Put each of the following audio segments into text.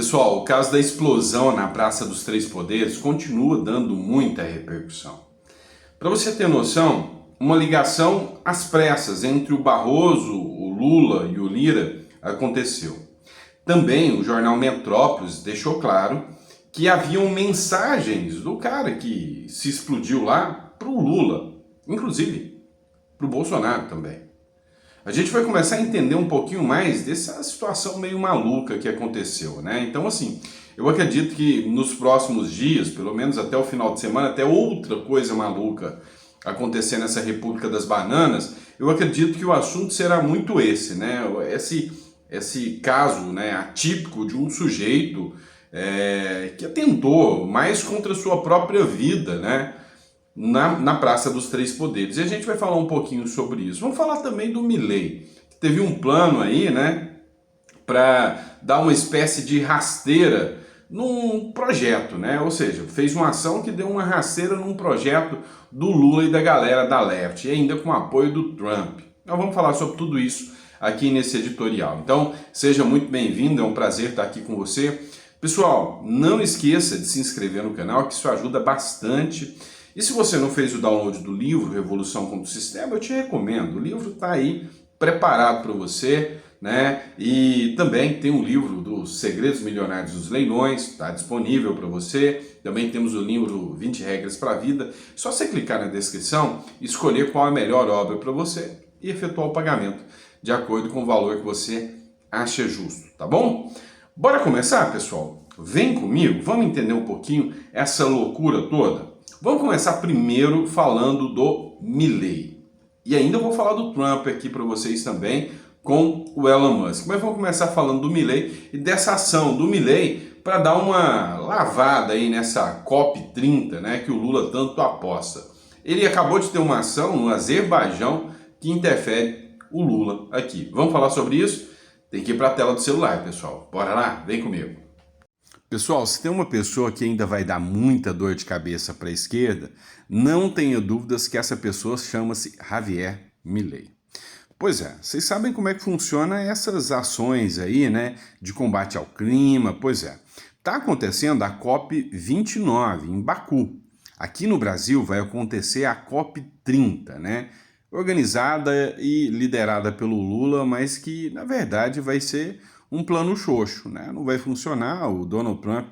Pessoal, o caso da explosão na Praça dos Três Poderes continua dando muita repercussão. Para você ter noção, uma ligação às pressas entre o Barroso, o Lula e o Lira aconteceu. Também o jornal Metrópolis deixou claro que haviam mensagens do cara que se explodiu lá para o Lula, inclusive para o Bolsonaro também. A gente vai começar a entender um pouquinho mais dessa situação meio maluca que aconteceu, né? Então, assim, eu acredito que nos próximos dias, pelo menos até o final de semana, até outra coisa maluca acontecer nessa República das Bananas, eu acredito que o assunto será muito esse, né? Esse caso, né, atípico de um sujeito que atentou mais contra a sua própria vida, né? Na Praça dos Três Poderes. E a gente vai falar um pouquinho sobre isso. Vamos falar também do Milei, que teve um plano aí, né, para dar uma espécie de rasteira num projeto, né? Ou seja, fez uma ação que deu uma rasteira num projeto do Lula e da galera da Left, e ainda com o apoio do Trump. Nós vamos falar sobre tudo isso aqui nesse editorial. Então, seja muito bem-vindo, é um prazer estar aqui com você. Pessoal, não esqueça de se inscrever no canal, que isso ajuda bastante. E se você não fez o download do livro Revolução contra o Sistema, eu te recomendo. O livro está aí preparado para você, né? E também tem um livro dos Segredos Milionários dos Leilões, está disponível para você. Também temos o livro 20 Regras para a Vida. Só você clicar na descrição, escolher qual é a melhor obra para você e efetuar o pagamento de acordo com o valor que você acha justo, tá bom? Bora começar, pessoal? Vem comigo, vamos entender um pouquinho essa loucura toda? Vamos começar primeiro falando do Milei. E ainda vou falar do Trump aqui para vocês também, com o Elon Musk. Mas vamos começar falando do Milei e dessa ação do Milei para dar uma lavada aí nessa COP30, né, que o Lula tanto aposta. Ele acabou de ter uma ação no Azerbaijão que interfere o Lula aqui. Vamos falar sobre isso? Tem que ir para a tela do celular, pessoal. Bora lá? Vem comigo. Pessoal, se tem uma pessoa que ainda vai dar muita dor de cabeça para a esquerda, não tenha dúvidas que essa pessoa chama-se Javier Milei. Pois é, vocês sabem como é que funciona essas ações aí, né, de combate ao clima? Pois é, está acontecendo a COP29 em Baku. Aqui no Brasil vai acontecer a COP30, né, organizada e liderada pelo Lula, mas que na verdade vai ser um plano xoxo, né? Não vai funcionar, o Donald Trump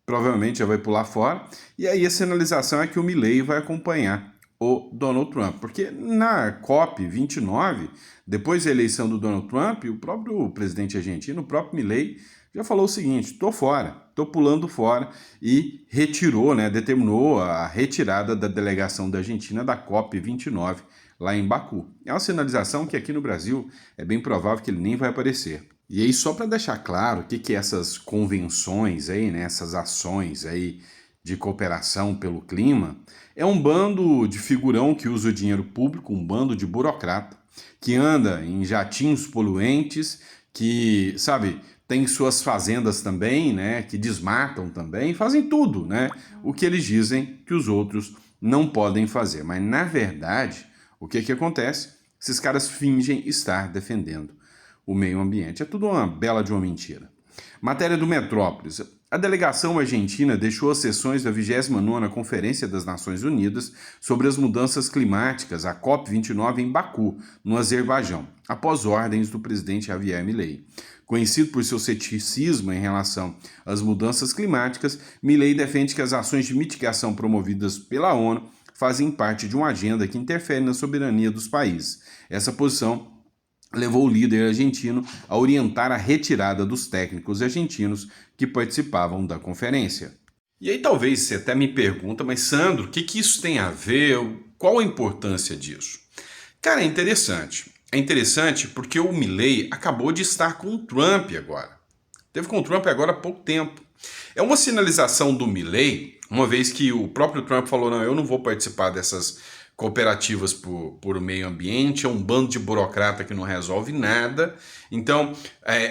provavelmente já vai pular fora, e aí a sinalização é que o Milei vai acompanhar o Donald Trump, porque na COP29, depois da eleição do Donald Trump, o próprio presidente argentino, o próprio Milei, já falou o seguinte: tô fora, tô pulando fora, e retirou, né, determinou a retirada da delegação da Argentina da COP29 lá em Baku. É uma sinalização que aqui no Brasil é bem provável que ele nem vai aparecer. E aí, só para deixar claro o que essas convenções aí, né, essas ações aí de cooperação pelo clima, é um bando de figurão que usa o dinheiro público, um bando de burocrata, que anda em jatinhos poluentes, que, sabe, tem suas fazendas também, né, que desmatam também, fazem tudo, né, o que eles dizem que os outros não podem fazer. Mas, na verdade, o que acontece? Esses caras fingem estar defendendo o meio ambiente. É tudo uma bela de uma mentira. Matéria do Metrópolis. A delegação argentina deixou as sessões da 29ª Conferência das Nações Unidas sobre as Mudanças Climáticas, a COP29, em Baku, no Azerbaijão, após ordens do presidente Javier Milei. Conhecido por seu ceticismo em relação às mudanças climáticas, Milei defende que as ações de mitigação promovidas pela ONU fazem parte de uma agenda que interfere na soberania dos países. Essa posição levou o líder argentino a orientar a retirada dos técnicos argentinos que participavam da conferência. E aí talvez você até me pergunta, mas Sandro, o que isso tem a ver? Qual a importância disso? Cara, é interessante. É interessante porque o Milei acabou de estar com o Trump agora. Teve com o Trump agora há pouco tempo. É uma sinalização do Milei, uma vez que o próprio Trump falou: não, eu não vou participar dessas cooperativas por meio ambiente, é um bando de burocrata que não resolve nada, então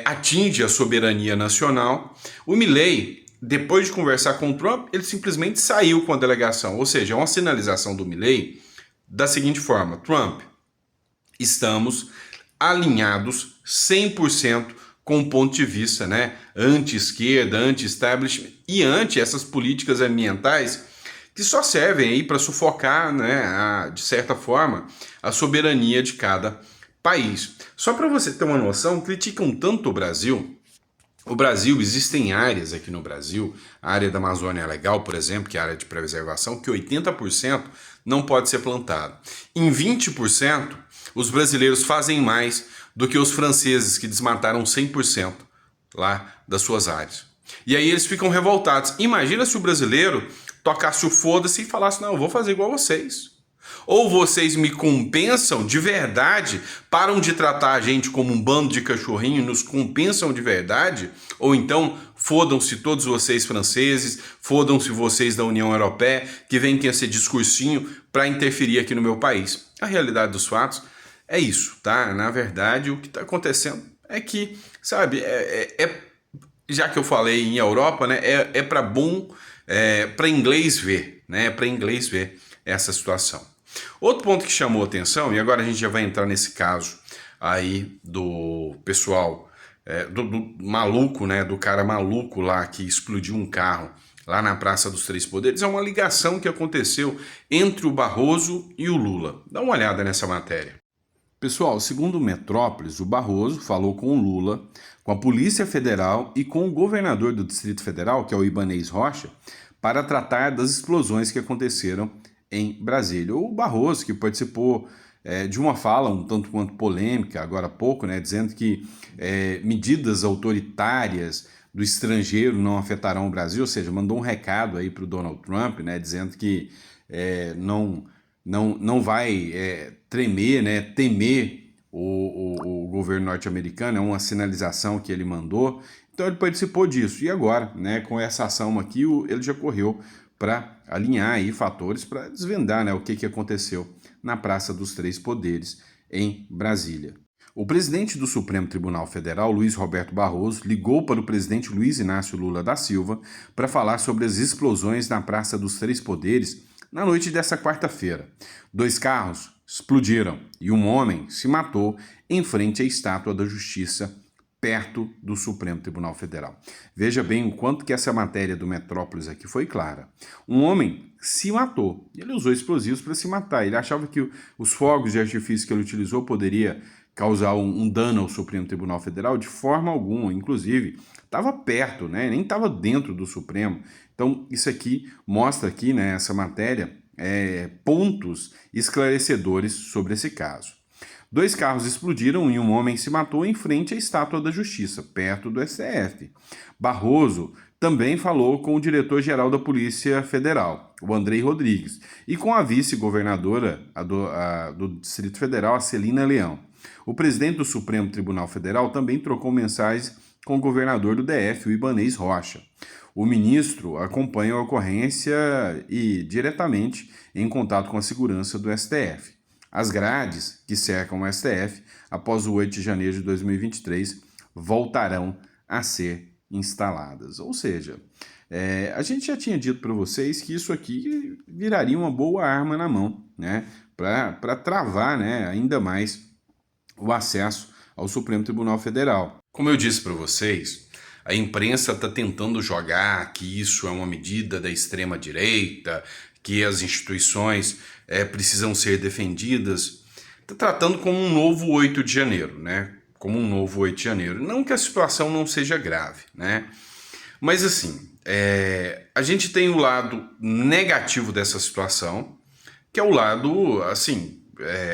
atinge a soberania nacional. O Milei, depois de conversar com o Trump, ele simplesmente saiu com a delegação, ou seja, é uma sinalização do Milei da seguinte forma: Trump, estamos alinhados 100% com o ponto de vista, né, anti-esquerda, anti-establishment e anti essas políticas ambientais que só servem aí para sufocar, né, de certa forma, a soberania de cada país. Só para você ter uma noção, criticam tanto o Brasil. O Brasil, existem áreas aqui no Brasil, a área da Amazônia Legal, por exemplo, que é a área de preservação, que 80% não pode ser plantado. Em 20%, os brasileiros fazem mais do que os franceses, que desmataram 100% lá das suas áreas. E aí eles ficam revoltados. Imagina se o brasileiro tocasse o foda-se e falasse, não, eu vou fazer igual a vocês. Ou vocês me compensam de verdade, param de tratar a gente como um bando de cachorrinho, nos compensam de verdade, ou então fodam-se todos vocês franceses, fodam-se vocês da União Europeia, que vem com esse discursinho para interferir aqui no meu país. A realidade dos fatos é isso, tá? Na verdade, o que está acontecendo é que, sabe, já que eu falei em Europa, né, para inglês ver, né, para inglês ver essa situação. Outro ponto que chamou atenção, e agora a gente já vai entrar nesse caso aí do pessoal, do maluco, né, do cara maluco lá que explodiu um carro lá na Praça dos Três Poderes, é uma ligação que aconteceu entre o Barroso e o Lula. Dá uma olhada nessa matéria. Pessoal, segundo o Metrópolis, o Barroso falou com o Lula, com a Polícia Federal e com o governador do Distrito Federal, que é o Ibanez Rocha, para tratar das explosões que aconteceram em Brasília. O Barroso, que participou de uma fala um tanto quanto polêmica, agora há pouco, né, dizendo que medidas autoritárias do estrangeiro não afetarão o Brasil, ou seja, mandou um recado aí para o Donald Trump, né, dizendo que não vai tremer, né, temer o governo norte-americano, é uma sinalização que ele mandou. Então ele participou disso. E agora, né, com essa ação aqui, ele já correu para alinhar aí fatores para desvendar, né, o que aconteceu na Praça dos Três Poderes em Brasília. O presidente do Supremo Tribunal Federal, Luiz Roberto Barroso, ligou para o presidente Luiz Inácio Lula da Silva para falar sobre as explosões na Praça dos Três Poderes na noite dessa quarta-feira. 2 carros explodiram e um homem se matou em frente à Estátua da Justiça, perto do Supremo Tribunal Federal. Veja bem o quanto que essa matéria do Metrópolis aqui foi clara. Um homem se matou. Ele usou explosivos para se matar. Ele achava que os fogos de artifício que ele utilizou poderia causar um dano ao Supremo Tribunal Federal de forma alguma. Inclusive, estava perto, né? Nem estava dentro do Supremo. Então, isso aqui mostra aqui, né, essa matéria, pontos esclarecedores sobre esse caso. 2 carros explodiram e um homem se matou em frente à Estátua da Justiça, perto do STF. Barroso também falou com o diretor-geral da Polícia Federal, o Andrei Rodrigues, e com a vice-governadora do Distrito Federal, a Celina Leão. O presidente do Supremo Tribunal Federal também trocou mensagens com o governador do DF, o Ibanez Rocha. O ministro acompanha a ocorrência e diretamente em contato com a segurança do STF. As grades que cercam o STF, após o 8 de janeiro de 2023, voltarão a ser instaladas. Ou seja, a gente já tinha dito para vocês que isso aqui viraria uma boa arma na mão, né, para travar, né, ainda mais o acesso ao Supremo Tribunal Federal. Como eu disse para vocês, a imprensa está tentando jogar que isso é uma medida da extrema-direita, que as instituições precisam ser defendidas, está tratando como um novo 8 de janeiro, né? Como um novo 8 de janeiro. Não que a situação não seja grave, né? Mas assim, a gente tem o lado negativo dessa situação, que é o lado, assim,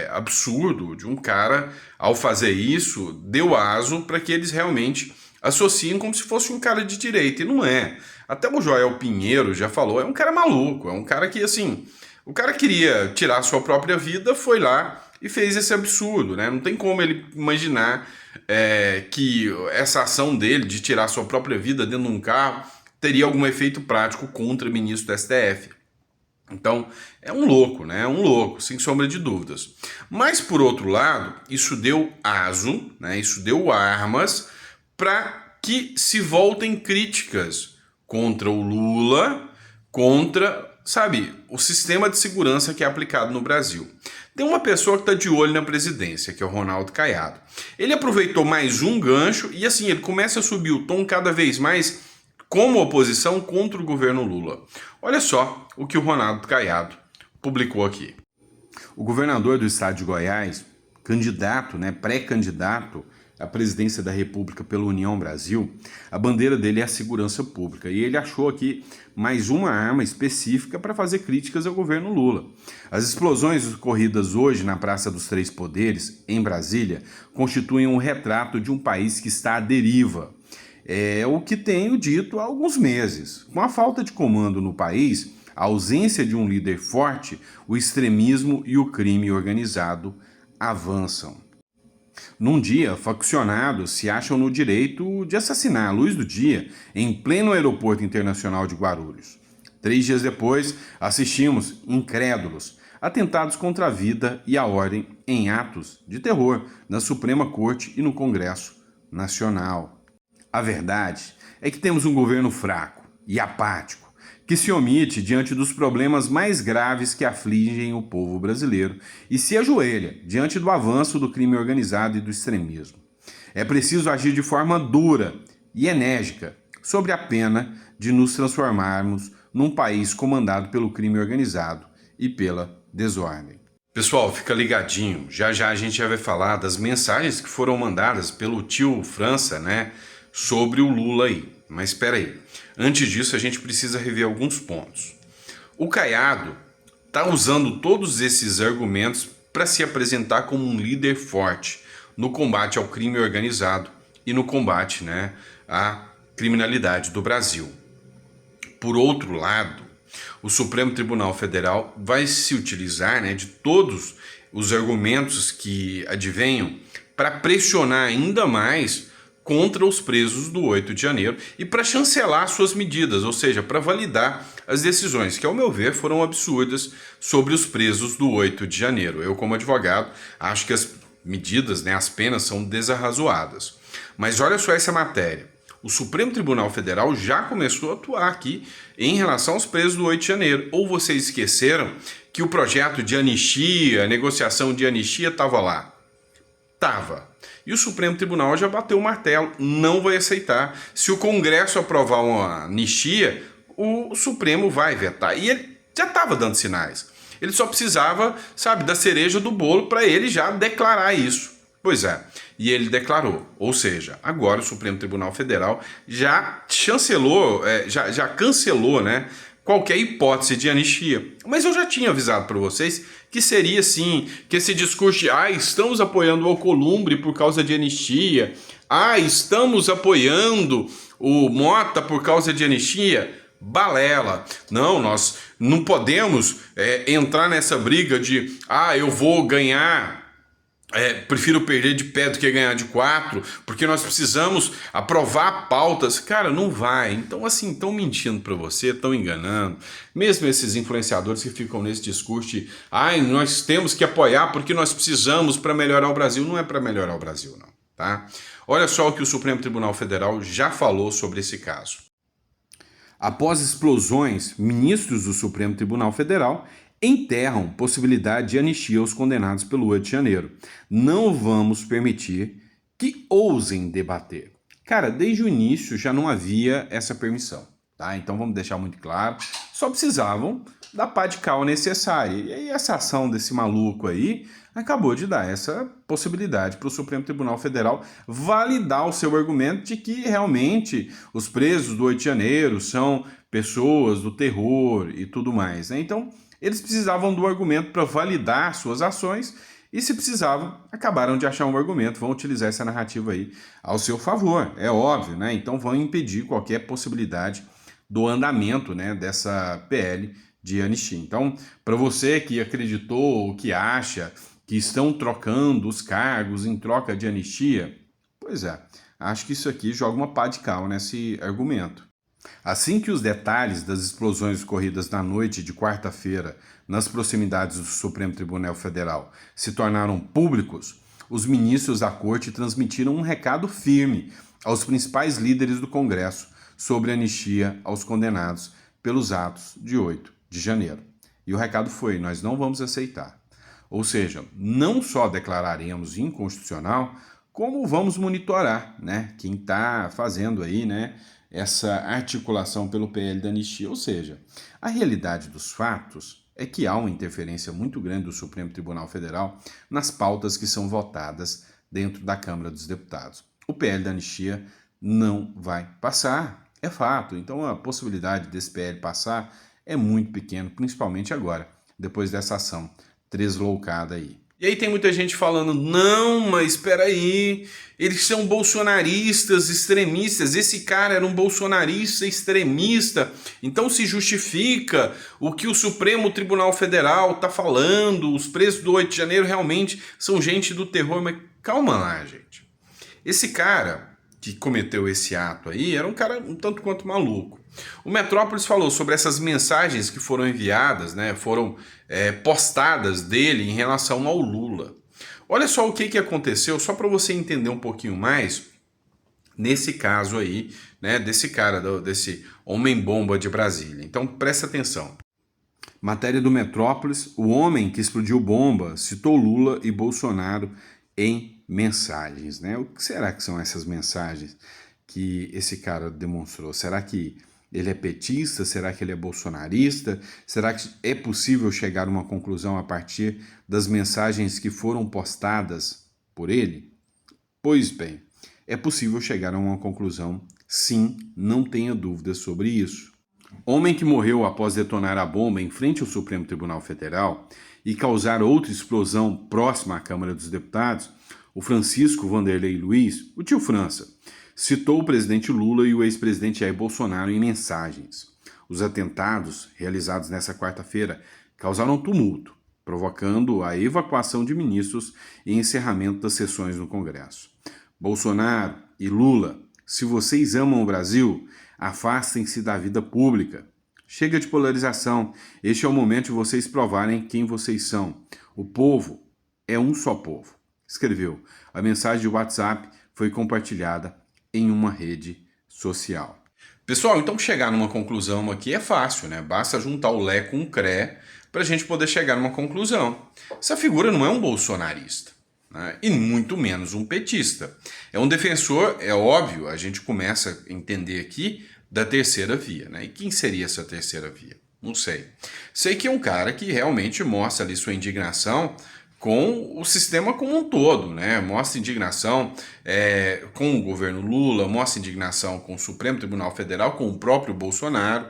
absurdo de um cara, ao fazer isso, deu aso para que eles realmente associem como se fosse um cara de direita, e não é. Até o Joel Pinheiro já falou, é um cara maluco, é um cara que, assim, o cara queria tirar a sua própria vida, foi lá e fez esse absurdo, né? Não tem como ele imaginar que essa ação dele de tirar a sua própria vida dentro de um carro teria algum efeito prático contra o ministro do STF. Então, é um louco, né? É um louco, sem sombra de dúvidas. Mas, por outro lado, isso deu aso, né? Isso deu armas para que se voltem críticas contra o Lula, contra, sabe, o sistema de segurança que é aplicado no Brasil. Tem uma pessoa que está de olho na presidência, que é o Ronaldo Caiado. Ele aproveitou mais um gancho e assim, ele começa a subir o tom cada vez mais como oposição contra o governo Lula. Olha só o que o Ronaldo Caiado publicou aqui. O governador do estado de Goiás, candidato, pré-candidato à presidência da República pela União Brasil, a bandeira dele é a segurança pública. E ele achou aqui mais uma arma específica para fazer críticas ao governo Lula. As explosões ocorridas hoje na Praça dos Três Poderes, em Brasília, constituem um retrato de um país que está à deriva. É o que tenho dito há alguns meses. Com a falta de comando no país, a ausência de um líder forte, o extremismo e o crime organizado avançam. Num dia, faccionados se acham no direito de assassinar à luz do dia em pleno aeroporto internacional de Guarulhos. 3 dias depois, assistimos, incrédulos, atentados contra a vida e a ordem em atos de terror na Suprema Corte e no Congresso Nacional. A verdade é que temos um governo fraco e apático, que se omite diante dos problemas mais graves que afligem o povo brasileiro e se ajoelha diante do avanço do crime organizado e do extremismo. É preciso agir de forma dura e enérgica sobre a pena de nos transformarmos num país comandado pelo crime organizado e pela desordem. Pessoal, fica ligadinho, já já a gente já vai falar das mensagens que foram mandadas pelo tio França, sobre o Lula aí. Mas espera aí, antes disso a gente precisa rever alguns pontos. O Caiado está usando todos esses argumentos para se apresentar como um líder forte no combate ao crime organizado e no combate à criminalidade do Brasil. Por outro lado, o Supremo Tribunal Federal vai se utilizar de todos os argumentos que advenham para pressionar ainda mais contra os presos do 8 de janeiro e para chancelar suas medidas, ou seja, para validar as decisões que, ao meu ver, foram absurdas sobre os presos do 8 de janeiro. Eu, como advogado, acho que as medidas, as penas são desarrazoadas. Mas olha só essa matéria. O Supremo Tribunal Federal já começou a atuar aqui em relação aos presos do 8 de janeiro. Ou vocês esqueceram que o projeto de anistia, a negociação de anistia estava lá? Estava. E o Supremo Tribunal já bateu o martelo, não vai aceitar. Se o Congresso aprovar uma anistia, o Supremo vai vetar. E ele já estava dando sinais. Ele só precisava, da cereja do bolo para ele já declarar isso. Pois é, e ele declarou. Ou seja, agora o Supremo Tribunal Federal já chancelou, já cancelou, qualquer hipótese de anistia. Mas eu já tinha avisado para vocês que seria assim, que esse discurso de estamos apoiando o Alcolumbre por causa de anistia, estamos apoiando o Mota por causa de anistia, balela. Não, nós não podemos entrar nessa briga de eu vou ganhar, prefiro perder de pé do que ganhar de 4, porque nós precisamos aprovar pautas. Cara, não vai. Então, assim, estão mentindo para você, estão enganando. Mesmo esses influenciadores que ficam nesse discurso de nós temos que apoiar porque nós precisamos para melhorar o Brasil. Não é para melhorar o Brasil, não, tá? Olha só o que o Supremo Tribunal Federal já falou sobre esse caso. Após explosões, ministros do Supremo Tribunal Federal enterram possibilidade de anistia aos condenados pelo 8 de janeiro. Não vamos permitir que ousem debater. Cara, desde o início já não havia essa permissão, tá? Então vamos deixar muito claro, só precisavam da pá de cal necessária. E aí essa ação desse maluco aí acabou de dar essa possibilidade para o Supremo Tribunal Federal validar o seu argumento de que realmente os presos do 8 de janeiro são pessoas do terror e tudo mais, Então, eles precisavam do argumento para validar suas ações e, se precisavam, acabaram de achar um argumento, vão utilizar essa narrativa aí ao seu favor, é óbvio, Então vão impedir qualquer possibilidade do andamento, dessa PL de anistia. Então, para você que acreditou ou que acha que estão trocando os cargos em troca de anistia, pois é, acho que isso aqui joga uma pá de cal nesse argumento. Assim que os detalhes das explosões ocorridas na noite de quarta-feira nas proximidades do Supremo Tribunal Federal se tornaram públicos, os ministros da Corte transmitiram um recado firme aos principais líderes do Congresso sobre anistia aos condenados pelos atos de 8 de janeiro. E o recado foi: nós não vamos aceitar. Ou seja, não só declararemos inconstitucional, como vamos monitorar, né, quem está fazendo aí, né, essa articulação pelo PL da anistia. Ou seja, a realidade dos fatos é que há uma interferência muito grande do Supremo Tribunal Federal nas pautas que são votadas dentro da Câmara dos Deputados. O PL da anistia não vai passar, é fato. Então a possibilidade desse PL passar é muito pequena, principalmente agora, depois dessa ação tresloucada aí. E aí tem muita gente falando, não, mas espera aí, eles são bolsonaristas, extremistas, esse cara era um bolsonarista extremista, então se justifica o que o Supremo Tribunal Federal está falando, os presos do 8 de janeiro realmente são gente do terror, mas calma lá, gente. Esse cara que cometeu esse ato aí era um cara um tanto quanto maluco. O Metrópolis falou sobre essas mensagens que foram enviadas, né, foram postadas dele em relação ao Lula. Olha só o que aconteceu, só para você entender um pouquinho mais nesse caso aí, né, desse cara, desse homem-bomba de Brasília. Então presta atenção. Matéria do Metrópolis, o homem que explodiu bomba citou Lula e Bolsonaro em mensagens, né? O que será que são essas mensagens que esse cara demonstrou? Será que ele é petista? Será que ele é bolsonarista? Será que é possível chegar a uma conclusão a partir das mensagens que foram postadas por ele? Pois bem, é possível chegar a uma conclusão, sim, não tenha dúvidas sobre isso. Homem que morreu após detonar a bomba em frente ao Supremo Tribunal Federal e causar outra explosão próxima à Câmara dos Deputados, o Francisco Vanderlei Luiz, o tio França, citou o presidente Lula e o ex-presidente Jair Bolsonaro em mensagens. Os atentados, realizados nesta quarta-feira, causaram tumulto, provocando a evacuação de ministros e encerramento das sessões no Congresso. Bolsonaro e Lula, se vocês amam o Brasil, afastem-se da vida pública. Chega de polarização. Este é o momento de vocês provarem quem vocês são. O povo é um só povo. Escreveu. A mensagem de WhatsApp foi compartilhada em uma rede social. Pessoal, então chegar numa conclusão aqui é fácil, né? Basta juntar o Lé com o CRE para a gente poder chegar numa conclusão. Essa figura não é um bolsonarista, né? E muito menos um petista. É um defensor, é óbvio, a gente começa a entender aqui da terceira via, né? E quem seria essa terceira via? Não sei. Sei que é um cara que realmente mostra ali sua indignação com o sistema como um todo, né? Mostra indignação com o governo Lula, mostra indignação com o Supremo Tribunal Federal, com o próprio Bolsonaro.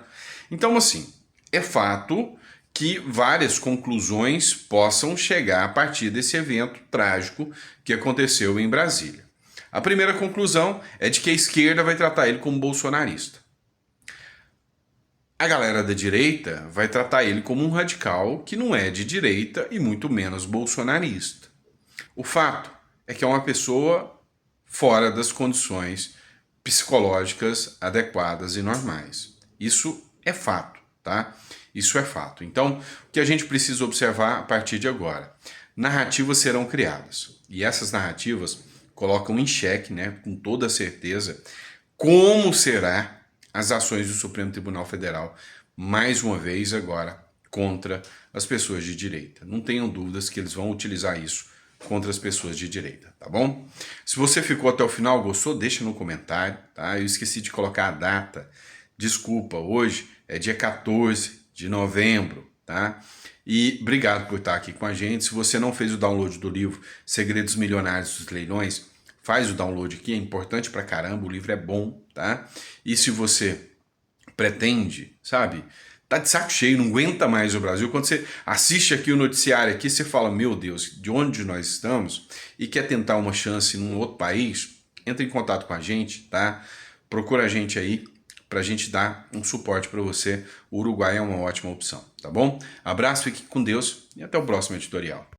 Então, assim, é fato que várias conclusões possam chegar a partir desse evento trágico que aconteceu em Brasília. A primeira conclusão é de que a esquerda vai tratar ele como bolsonarista. A galera da direita vai tratar ele como um radical que não é de direita e muito menos bolsonarista. O fato é que é uma pessoa fora das condições psicológicas adequadas e normais. Isso é fato, tá? Isso é fato. Então, o que a gente precisa observar a partir de agora? Narrativas serão criadas. E essas narrativas colocam em xeque, né, com toda certeza, como será as ações do Supremo Tribunal Federal, mais uma vez agora, contra as pessoas de direita. Não tenham dúvidas que eles vão utilizar isso contra as pessoas de direita, tá bom? Se você ficou até o final, gostou, deixa no comentário, tá? Eu esqueci de colocar a data, desculpa, hoje é dia 14 de novembro, tá? E obrigado por estar aqui com a gente. Se você não fez o download do livro Segredos Milionários dos Leilões, faz o download aqui, é importante pra caramba, o livro é bom, tá? E se você pretende, sabe, tá de saco cheio, não aguenta mais o Brasil, quando você assiste aqui o noticiário aqui, você fala, meu Deus, de onde nós estamos? E quer tentar uma chance num outro país, entre em contato com a gente, tá? Procura a gente aí, pra gente dar um suporte para você. O Uruguai é uma ótima opção, tá bom? Abraço, fique com Deus e até o próximo editorial.